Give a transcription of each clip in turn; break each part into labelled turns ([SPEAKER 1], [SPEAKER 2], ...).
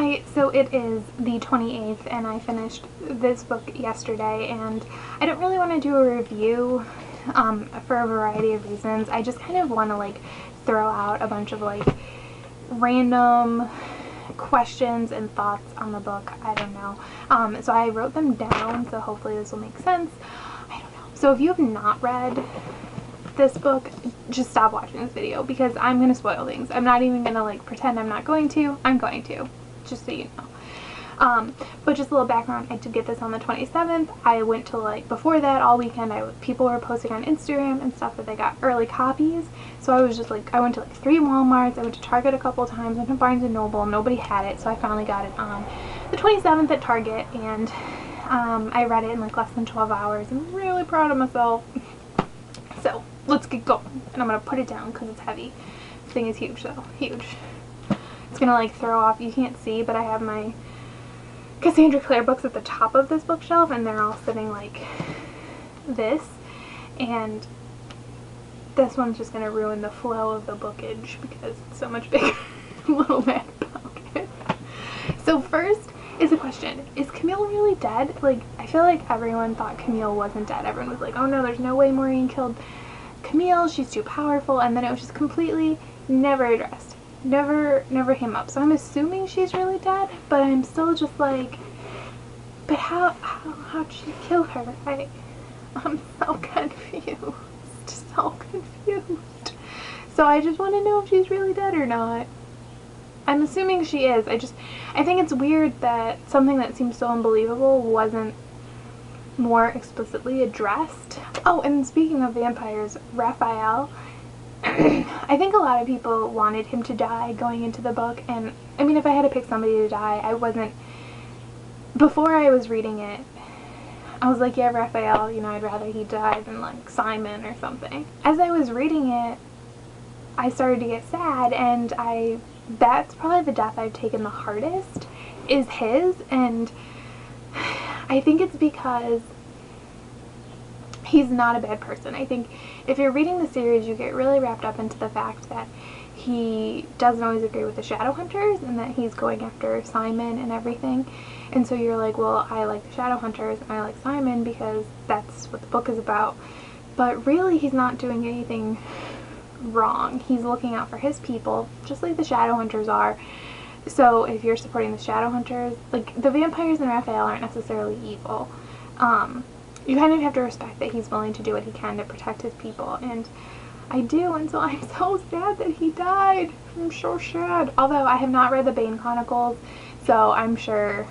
[SPEAKER 1] Hi, so it is the 28th and I finished this book yesterday, and I don't really want to do a review for a variety of reasons. I just kind of want to like throw out a bunch of like random questions and thoughts on the book. I don't know. So I wrote them down, so hopefully this will make sense. I don't know. So if you have not read this book, just stop watching this video because I'm going to spoil things. I'm not even going to like pretend I'm not going to. I'm going to. Just so you know. But just a little background, I did get this on the 27th. I went to like, before that, all weekend, people were posting on Instagram and stuff that they got early copies. So I was just like, I went to like 3 Walmarts, I went to Target a couple of times, went to Barnes & Noble, nobody had it, so I finally got it on the 27th at Target, and I read it in like less than 12 hours. I'm really proud of myself. So let's get going, and I'm going to put it down because it's heavy. This thing is huge though, huge. It's gonna like throw off, you can't see, but I have my Cassandra Clare books at the top of this bookshelf, and they're all sitting like this, and this one's just gonna ruin the flow of the bookage because it's so much bigger. Little mad about it. So first is a question, is Camille really dead? Like, I feel like everyone thought Camille wasn't dead. Everyone was like, oh no, there's no way Maureen killed Camille, she's too powerful, and then it was just completely never addressed. Never came up. So I'm assuming she's really dead, but I'm still just like, but how'd she kill her? I'm so confused. So confused. So I just want to know if she's really dead or not. I'm assuming she is. I think it's weird that something that seems so unbelievable wasn't more explicitly addressed. Oh, and speaking of vampires, Raphael, I think a lot of people wanted him to die going into the book, and I mean, if I had to pick somebody to die, before I was reading it, I was like, yeah, Raphael, you know, I'd rather he died than like Simon or something. As I was reading it, I started to get sad, and that's probably the death I've taken the hardest, is his, and I think it's because he's not a bad person. I think if you're reading the series, you get really wrapped up into the fact that he doesn't always agree with the Shadowhunters and that he's going after Simon and everything. And so you're like, well, I like the Shadowhunters and I like Simon because that's what the book is about. But really, he's not doing anything wrong. He's looking out for his people, just like the Shadowhunters are. So if you're supporting the Shadowhunters, like, the vampires and Raphael aren't necessarily evil. You kind of have to respect that he's willing to do what he can to protect his people, and I do, and so I'm so sad that he died. I'm so sad. Although I have not read the Bane Chronicles, so I'm sure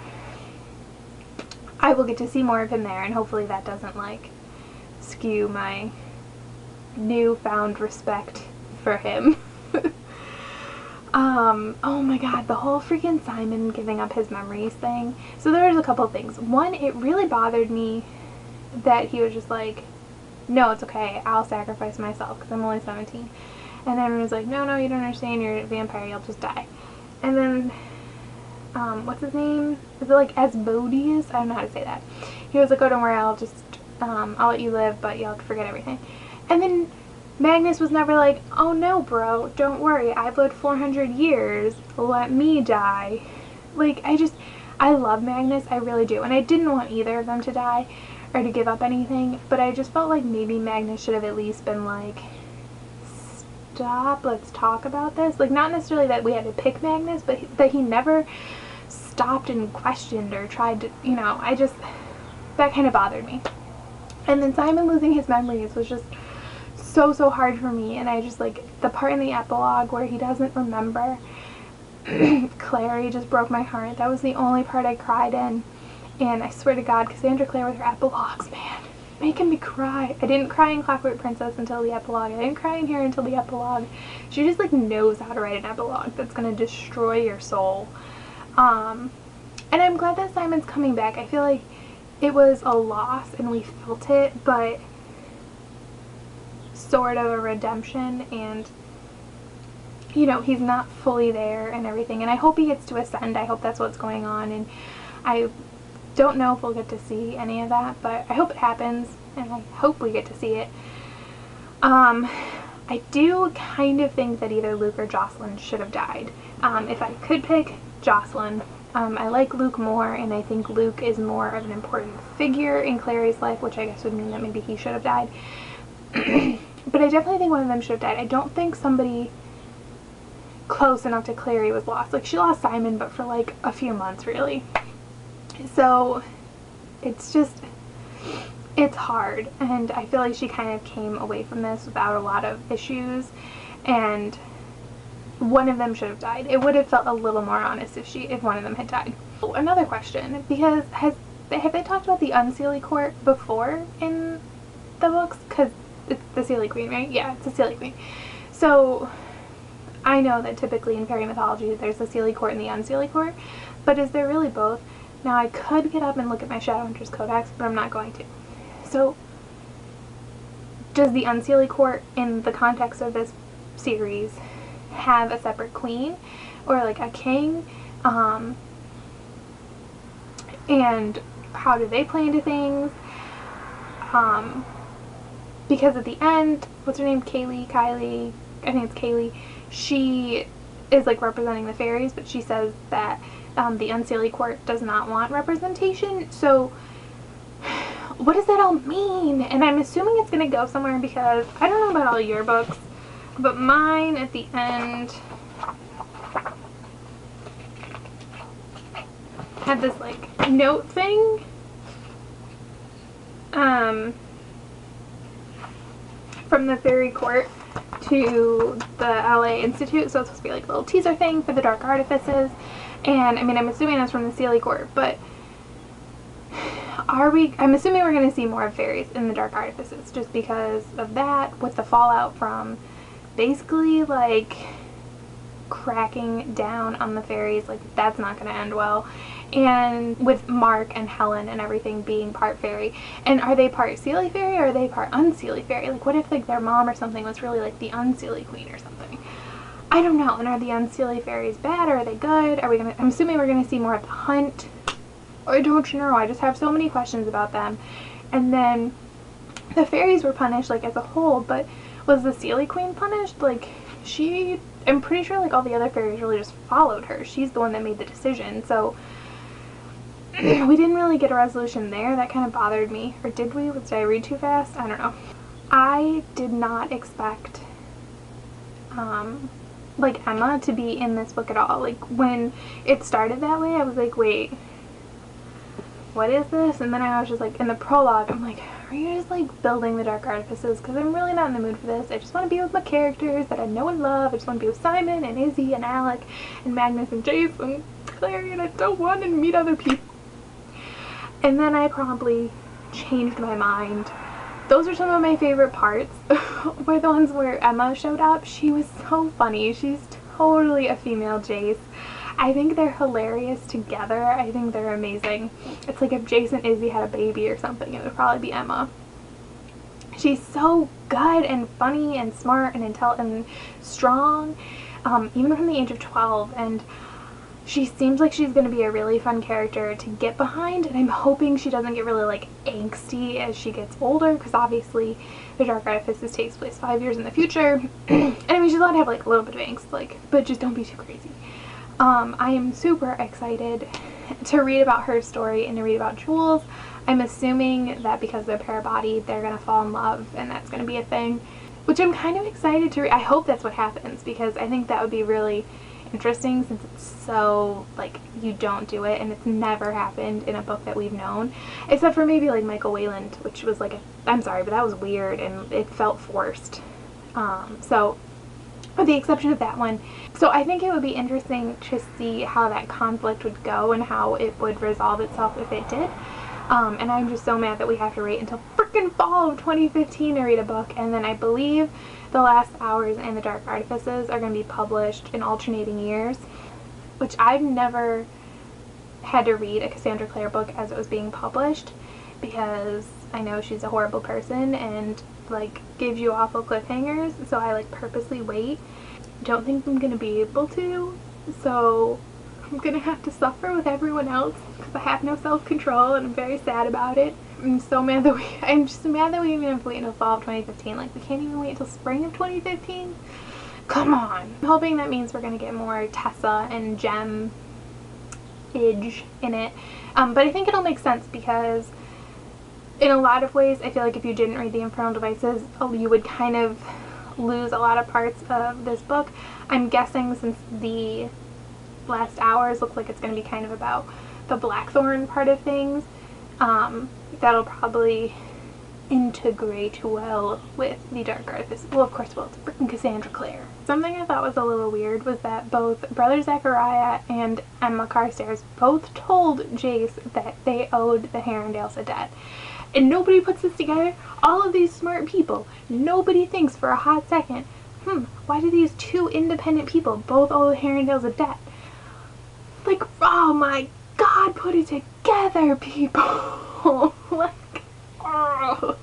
[SPEAKER 1] I will get to see more of him there, and hopefully that doesn't like skew my newfound respect for him. Oh my god, the whole freaking Simon giving up his memories thing. So there was a couple of things. One, it really bothered me that he was just like, no, it's okay, I'll sacrifice myself because I'm only 17. And everyone was like, no, you don't understand, you're a vampire, you'll just die. And then, what's his name? Is it like Asmodeus? I don't know how to say that. He was like, oh, don't worry, I'll let you live, but you'll have to forget everything. And then Magnus was never like, oh no, bro, don't worry, I've lived 400 years, let me die. Like, I love Magnus, I really do. And I didn't want either of them to die or to give up anything, but I just felt like maybe Magnus should have at least been like, stop, let's talk about this. Like, not necessarily that we had to pick Magnus, but that he never stopped and questioned or tried to, you know, that kind of bothered me. And then Simon losing his memories was just so hard for me, and I just like, the part in the epilogue where he doesn't remember Clary just broke my heart. That was the only part I cried in. And I swear to God, Cassandra Clare with her epilogues, man, making me cry. I didn't cry in Clockwork Princess until the epilogue. I didn't cry in here until the epilogue. She just like knows how to write an epilogue that's gonna destroy your soul. And I'm glad that Simon's coming back. I feel like it was a loss and we felt it, but sort of a redemption, and you know, he's not fully there and everything, and I hope he gets to ascend. I hope that's what's going on, and I don't know if we'll get to see any of that, but I hope it happens, and I hope we get to see it. I do kind of think that either Luke or Jocelyn should have died. If I could pick, Jocelyn I like Luke more, and I think Luke is more of an important figure in Clary's life, which I guess would mean that maybe he should have died. But I definitely think one of them should have died. I don't think somebody close enough to Clary was lost. Like, she lost Simon, but for like a few months, really. So it's just, it's hard, and I feel like she kind of came away from this without a lot of issues, and one of them should have died. It would have felt a little more honest if one of them had died. Another question, because have they talked about the Unseelie Court before in the books? Because it's the Seelie Queen, right? Yeah, it's the Seelie Queen. So I know that typically in fairy mythology there's the Seelie Court and the Unseelie Court, but is there really both? Now, I could get up and look at my Shadowhunters Codex, but I'm not going to. So does the Unseelie Court, in the context of this series, have a separate queen or like a king? And how do they play into things? Because at the end, what's her name? Kylie, I think it's Kaylee, she is like representing the fairies, but she says that the Unseelie Court does not want representation. So what does that all mean? And I'm assuming it's going to go somewhere, because I don't know about all your books, but mine at the end had this like note thing from the fairy court to the LA Institute, so it's supposed to be like a little teaser thing for the Dark Artifices. And I mean, I'm assuming that's from the Seelie Court, but I'm assuming we're going to see more of fairies in the Dark Artifices, just because of that, with the fallout from basically like cracking down on the fairies. Like, that's not going to end well. And with Mark and Helen and everything being part fairy, and are they part Seelie fairy or are they part Unseelie fairy? Like, what if like their mom or something was really like the Unseelie queen or something? I don't know. And are the Unseelie fairies bad or are they good? I'm assuming we're gonna see more of the hunt. I don't know. I just have so many questions about them. And then the fairies were punished like as a whole, but was the Seelie queen punished? Like, I'm pretty sure like all the other fairies really just followed her. She's the one that made the decision. So we didn't really get a resolution there. That kind of bothered me. Or did we? Did I read too fast? I don't know. I did not expect like Emma to be in this book at all. Like, when it started that way, I was like, wait, what is this? And then I was just like, in the prologue, I'm like, are you just like building the Dark Artifices? Because I'm really not in the mood for this. I just want to be with my characters that I know and love. I just want to be with Simon and Izzy and Alec and Magnus and Jace and Clary, and I don't want to meet other people. And then I promptly changed my mind. Those are some of my favorite parts, were the ones where Emma showed up. She was so funny. She's totally a female Jace. I think they're hilarious together. I think they're amazing. It's like if Jace and Izzy had a baby or something, it would probably be Emma. She's so good and funny and smart and intelligent and strong, even from the age of 12, and she seems like she's going to be a really fun character to get behind, and I'm hoping she doesn't get really like angsty as she gets older, because obviously the Dark Artifices takes place 5 years in the future. And I mean, she's allowed to have like a little bit of angst, like, but just don't be too crazy. I am super excited to read about her story and to read about Jules. I'm assuming that because they're para-bodied, they're going to fall in love, and that's going to be a thing, which I'm kind of excited to read. I hope that's what happens, because I think that would be really interesting, since it's so, like, you don't do it, and it's never happened in a book that we've known, except for maybe like Michael Wayland, which was like I'm sorry, but that was weird and it felt forced. So with the exception of that one. So I think it would be interesting to see how that conflict would go and how it would resolve itself if it did. And I'm just so mad that we have to wait until freaking fall of 2015 to read a book, and then I believe The Last Hours and The Dark Artifices are going to be published in alternating years, which I've never had to read a Cassandra Clare book as it was being published, because I know she's a horrible person and like gives you awful cliffhangers, so I like purposely wait. Don't think I'm going to be able to, so I'm going to have to suffer with everyone else because I have no self-control, and I'm very sad about it. I'm just mad that we even have to wait until fall of 2015. Like, we can't even wait until spring of 2015? Come on. I'm hoping that means we're going to get more Tessa and Jem edge in it. But I think it'll make sense because in a lot of ways, I feel like if you didn't read The Infernal Devices, you would kind of lose a lot of parts of this book. I'm guessing since the last hours look like it's going to be kind of about the Blackthorn part of things, that'll probably integrate well with the Dark Artifice. Well, of course, it's freaking Cassandra Clare. Something I thought was a little weird was that both Brother Zachariah and Emma Carstairs both told Jace that they owed the Herondales a debt. And nobody puts this together. All of these smart people, nobody thinks for a hot second, why do these two independent people both owe the Herondales a debt? Like, oh my God, put it together, people. Like, oh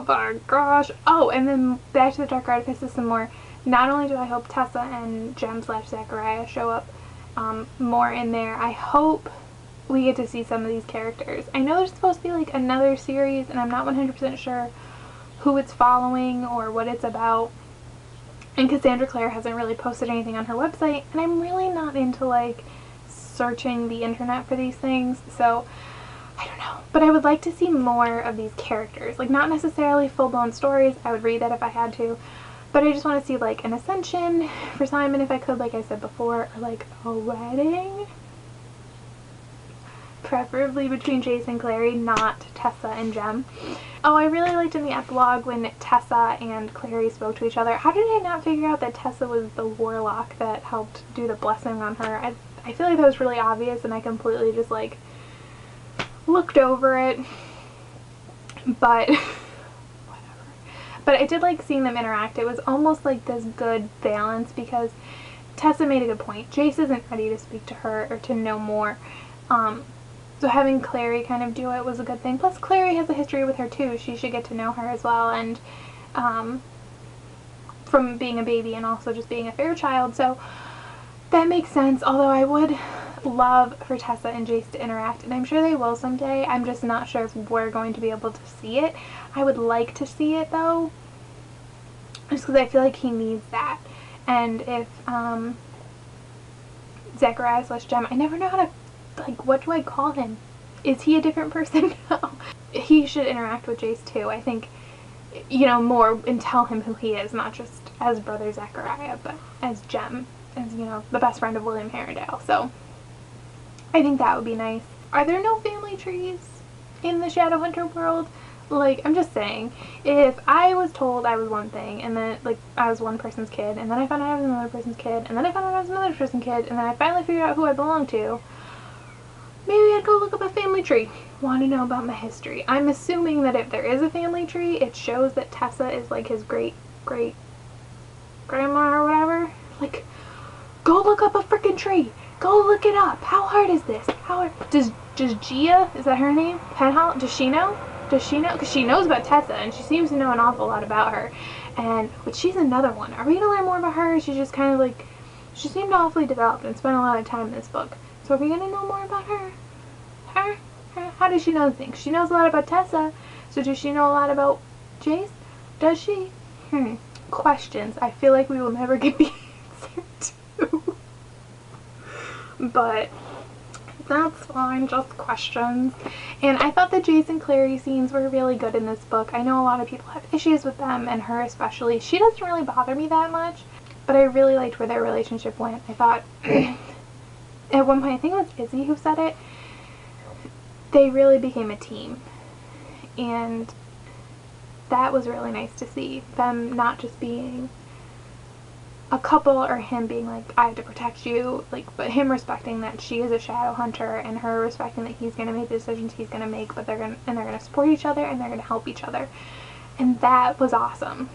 [SPEAKER 1] my gosh. Oh, and then back to the Dark Artifices some more. Not only do I hope Tessa and Jem/Zachariah show up more in there, I hope we get to see some of these characters. I know there's supposed to be like another series, and I'm not 100% sure who it's following or what it's about. And Cassandra Clare hasn't really posted anything on her website, and I'm really not into like searching the internet for these things, so I don't know. But I would like to see more of these characters. Like, not necessarily full-blown stories. I would read that if I had to. But I just want to see like an ascension for Simon if I could, like I said before, or like a wedding. Preferably between Jace and Clary, not Tessa and Jem. Oh, I really liked in the epilogue when Tessa and Clary spoke to each other. How did I not figure out that Tessa was the warlock that helped do the blessing on her? I feel like that was really obvious, and I completely just like looked over it. But whatever. But I did like seeing them interact. It was almost like this good balance because Tessa made a good point. Jace isn't ready to speak to her or to know more. So having Clary kind of do it was a good thing. Plus, Clary has a history with her too. She should get to know her as well, and from being a baby and also just being a Fairchild. So that makes sense. Although I would love for Tessa and Jace to interact, and I'm sure they will someday. I'm just not sure if we're going to be able to see it. I would like to see it though, just because I feel like he needs that. And if Zachariah/Jem, I never know how to, like, what do I call him? Is he a different person? No. He should interact with Jace too. I think, you know, more, and tell him who he is, not just as Brother Zachariah, but as Jem, as, you know, the best friend of William Herondale. So I think that would be nice. Are there no family trees in the Shadowhunter world? Like, I'm just saying, if I was told I was one thing, and then, like, I was one person's kid, and then I found out I was another person's kid, and then I found out I was another person's kid, and then I finally figured out who I belonged to, maybe I'd go look up a family tree. Want to know about my history. I'm assuming that if there is a family tree, it shows that Tessa is like his great-great-grandma or whatever. Like, go look up a freaking tree. Go look it up. How hard is this? How hard? Does Gia, is that her name? Penhall? Does she know? Does she know? Because she knows about Tessa, and she seems to know an awful lot about her. But she's another one. Are we going to learn more about her? She's just kind of like, she seemed awfully developed and spent a lot of time in this book. So are we going to know more about her? Her? How does she know things? She knows a lot about Tessa, so does she know a lot about Jace? Does she? Questions I feel like we will never get the answer to. But that's fine, just questions. And I thought the Jace and Clary scenes were really good in this book. I know a lot of people have issues with them, and her especially. She doesn't really bother me that much, but I really liked where their relationship went. I thought at one point, I think it was Izzy who said it, they really became a team, and that was really nice to see. Them not just being a couple, or him being like, I have to protect you, like, but him respecting that she is a shadow hunter, and her respecting that he's going to make the decisions he's going to make, but they're going to support each other, and they're going to help each other. And that was awesome.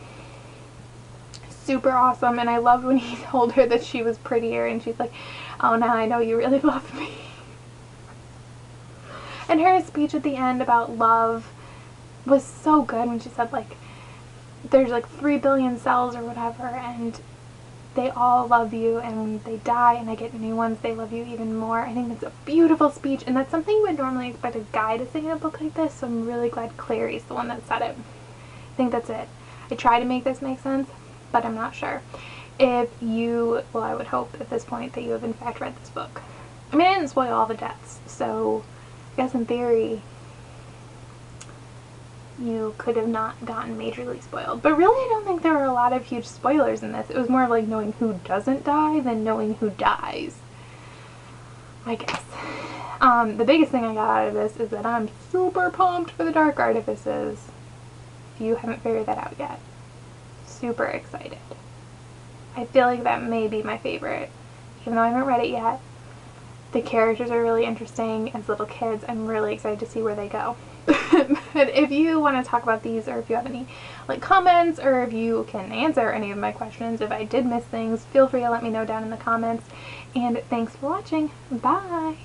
[SPEAKER 1] Super awesome. And I loved when he told her that she was prettier, and she's like, oh, now I know you really love me. And her speech at the end about love was so good when she said, like, there's like 3 billion cells or whatever, and they all love you, and when they die and they get new ones, they love you even more. I think that's a beautiful speech, and that's something you would normally expect a guy to say in a book like this, so I'm really glad Clary's the one that said it. I think that's it. I try to make this make sense, but I'm not sure. If you, well, I would hope at this point that you have in fact read this book. I mean, I didn't spoil all the deaths, so I guess in theory you could have not gotten majorly spoiled. But really, I don't think there were a lot of huge spoilers in this. It was more of like knowing who doesn't die than knowing who dies, I guess. The biggest thing I got out of this is that I'm super pumped for the Dark Artifices. If you haven't figured that out yet. Super excited. I feel like that may be my favorite, even though I haven't read it yet. The characters are really interesting as little kids. I'm really excited to see where they go. But if you want to talk about these, or if you have any like comments, or if you can answer any of my questions, if I did miss things, feel free to let me know down in the comments. And thanks for watching. Bye!